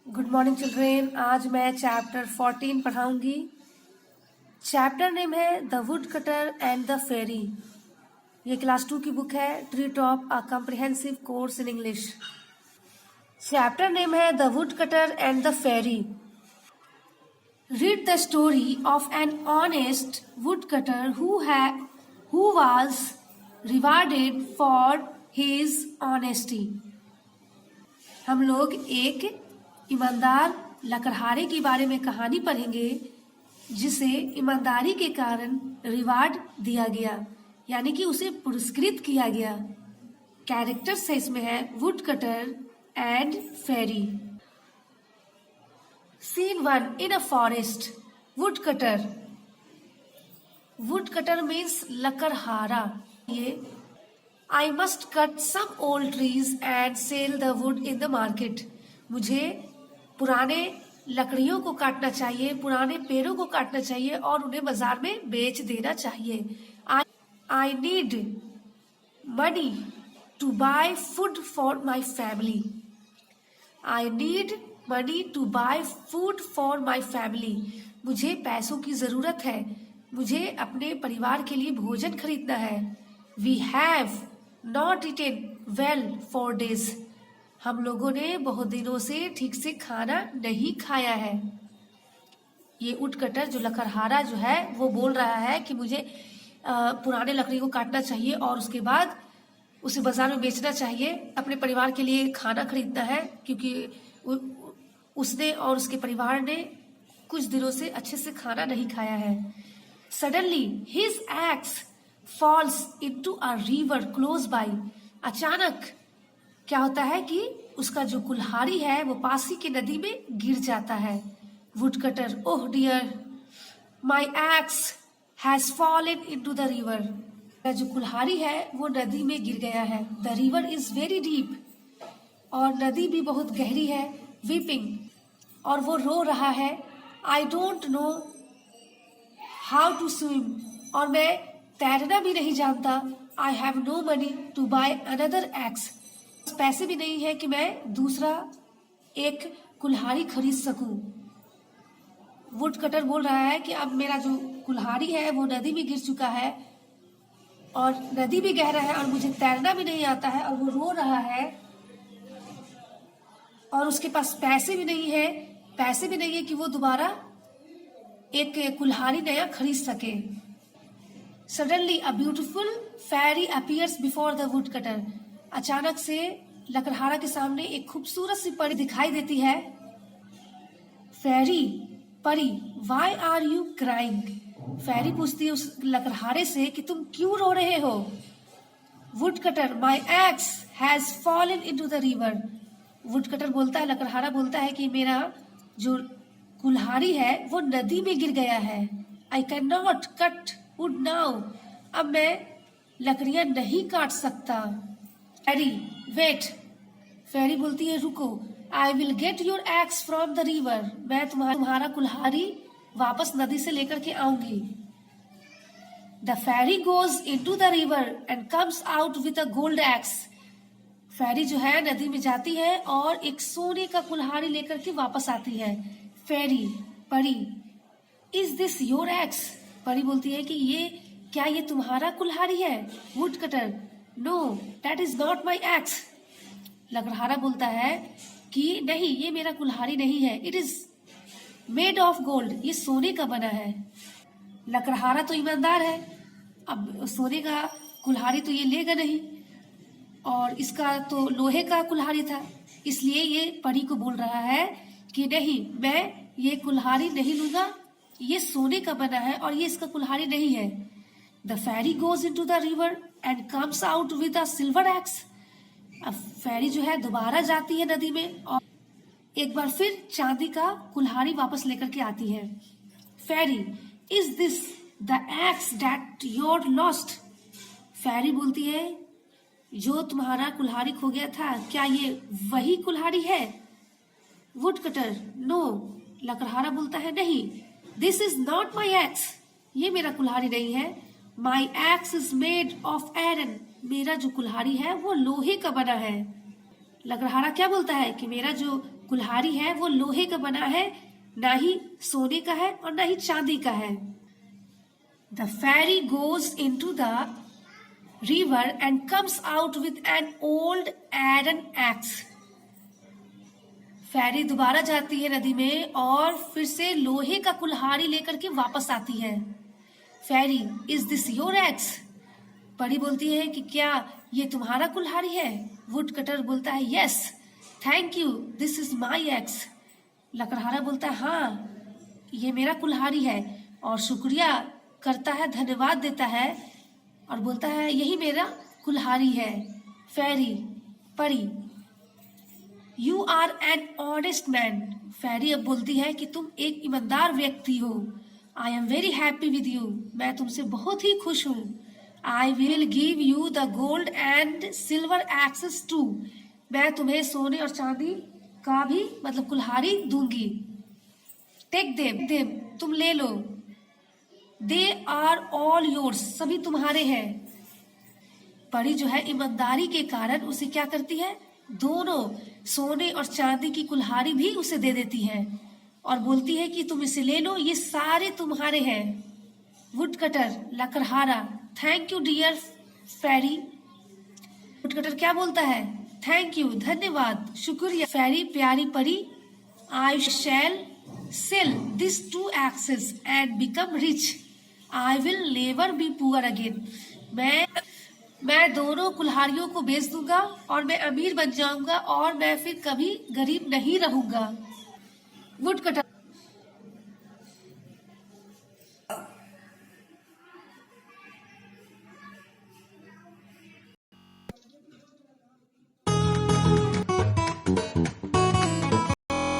Good morning children. आज मैं chapter 14 पढ़ाऊंगी। चैप्टर नेम है the wood cutter and the fairy. ये क्लास 2 की बुक है, tree top a comprehensive course in English. Chapter name है the wood cutter and the fairy. Read the story of an honest wood cutter who was rewarded for his honesty। हम लोग एक ईमानदार लकड़हारे के बारे में कहानी पढ़ेंगे जिसे ईमानदारी के कारण रिवार्ड दिया गया, यानी कि उसे पुरस्कृत किया गया। कैरेक्टर्स है इसमें है wood cutter and fairy. Scene 1 in a forest. Wood cutter. Wood cutter means लकड़हारा। ये I must cut some old trees and sell the wood in the market। मुझे पुराने लकड़ियों को काटना चाहिए, पुराने पेड़ों को काटना चाहिए और उन्हें बाजार में बेच देना चाहिए। I need money to buy food for my family। I need money to buy food for my family। मुझे पैसों की जरूरत है, मुझे अपने परिवार के लिए भोजन खरीदना है। We have not eaten well for days। हम लोगों ने बहुत दिनों से ठीक से खाना नहीं खाया है। ये वुड कटर जो लकड़हारा जो है वो बोल रहा है कि मुझे पुराने लकड़ी को काटना चाहिए और उसके बाद उसे बाजार में बेचना चाहिए, अपने परिवार के लिए खाना खरीदना है, क्योंकि उसने और उसके परिवार ने कुछ दिनों से अच्छे से खाना नहीं खाया है। Suddenly his ex falls into a river close by. अचानक क्या होता है कि उसका जो कुल्हाड़ी है वो पास ही की नदी में गिर जाता है। Wood cutter, oh dear, my axe has fallen into the river. जो कुल्हाड़ी है वो नदी में गिर गया है। The river is very deep, और नदी भी बहुत गहरी है। वीपिंग, और वो रो रहा है। I don't know how to swim, और मैं तैरना भी नहीं जानता। I have no money to buy another axe. पैसे भी नहीं है कि मैं दूसरा एक कुल्हाड़ी खरीद सकूं। वुड कटर बोल रहा है कि अब मेरा जो कुल्हाड़ी है वो नदी में गिर चुका है और नदी भी गहरा है और मुझे तैरना भी नहीं आता है, और वो रो रहा है और उसके पास पैसे भी नहीं है कि वो दोबारा एक कुल्हाड़ी नया खरीद सके। Suddenly a beautiful fairy appears before the woodcutter। अचानक से लकड़हारा के सामने एक खूबसूरत सी परी दिखाई देती है। फेरी, परी, why are you crying? फेरी पूछती है उस लकड़हारे से कि तुम क्यों रो रहे हो। woodcutter, my axe has fallen into the river। woodcutter बोलता है, लकड़हारा बोलता है कि मेरा जो कुल्हाड़ी है वो नदी में गिर गया है। I cannot cut wood now। अब मैं लकड़ियां नहीं काट सकता। फेरी, वेट, फेरी बोलती है रुको। I will get your axe from the river. मैं तुम्हारा कुल्हाड़ी वापस नदी से लेकर के आऊंगी। The fairy goes into the river and comes out with a gold axe. Fairy जो है नदी में जाती है और एक सोने का कुल्हाड़ी लेकर के वापस आती है। फेरी, परी, इज दिस योर एक्स? परी बोलती है कि क्या ये तुम्हारा कुल्हाड़ी है? Wood cutter, no that is not my axe. लकड़हारा बोलता है कि नहीं, ये मेरा कुल्हाड़ी नहीं है। It is made of gold. ये सोने का बना है। लकड़हारा तो ईमानदार है, अब सोने का कुल्हाड़ी तो ये लेगा नहीं, और इसका तो लोहे का कुल्हाड़ी था, इसलिए ये परी को बोल रहा है कि नहीं, मैं ये कुल्हाड़ी नहीं लूंगा, ये सोने का बना है और ये इसका कुल्हाड़ी नहीं है। The fairy goes into the river and comes out with a silver axe. अब फेरी जो है दोबारा जाती है नदी में और एक बार फिर चांदी का कुल्हाड़ी वापस लेकर के आती है। Fairy, is this the axe that your lost? Fairy बोलती है जो तुम्हारा कुल्हाड़ी खो गया था, क्या ये वही कुल्हाड़ी है? Wood cutter, no. लकड़हारा बोलता है नहीं, this is not my axe. ये मेरा कुल्हाड़ी नहीं है। My axe is made of iron. मेरा जो कुल्हाड़ी है वो लोहे का बना है। लकड़हारा क्या बोलता है कि मेरा जो कुल्हाड़ी है वो लोहे का बना है, ना ही सोने का है और ना ही चांदी का है। The fairy goes into the river and comes out with an old iron axe. Fairy दोबारा जाती है नदी में और फिर से लोहे का कुल्हाड़ी लेकर के वापस आती है। Fairy, is this your x? परी बोलती है कि क्या ये तुम्हारा कुल्हाड़ी है? वुड कटर बोलता है yes, thank you, this is my axe. लकड़हारा बोलता है हाँ, ये मेरा कुल्हाड़ी है, और शुक्रिया करता है, धन्यवाद देता है और बोलता है यही मेरा कुल्हाड़ी है। फेरी, परी, you are an honest man. Fairy अब बोलती है कि तुम एक ईमानदार व्यक्ति हो। I am very happy with you, मैं तुमसे बहुत ही खुश हूँ। I will give you the gold and silver axes too, मैं तुम्हें सोने और चांदी का भी मतलब कुल्हाड़ी दूंगी। टेक देम, तुम ले लो। दे आर ऑल योर्स, सभी तुम्हारे हैं। परी जो है ईमानदारी के कारण उसे क्या करती है, दोनों सोने और चांदी की कुल्हाड़ी भी उसे दे देती है और बोलती है कि तुम इसे ले लो, ये सारे तुम्हारे हैं। वुड कटर, लकड़हारा, thank you dear fairy. Wood cutter क्या बोलता है, थैंक यू, धन्यवाद, शुक्रिया। फेरी, प्यारी परी, I shall sell this two axes and become rich, I will never be poor again. मैं दोनों कुल्हाड़ियों को बेच दूंगा और मैं अमीर बन जाऊंगा और मैं फिर कभी गरीब नहीं रहूंगा। Would cutter,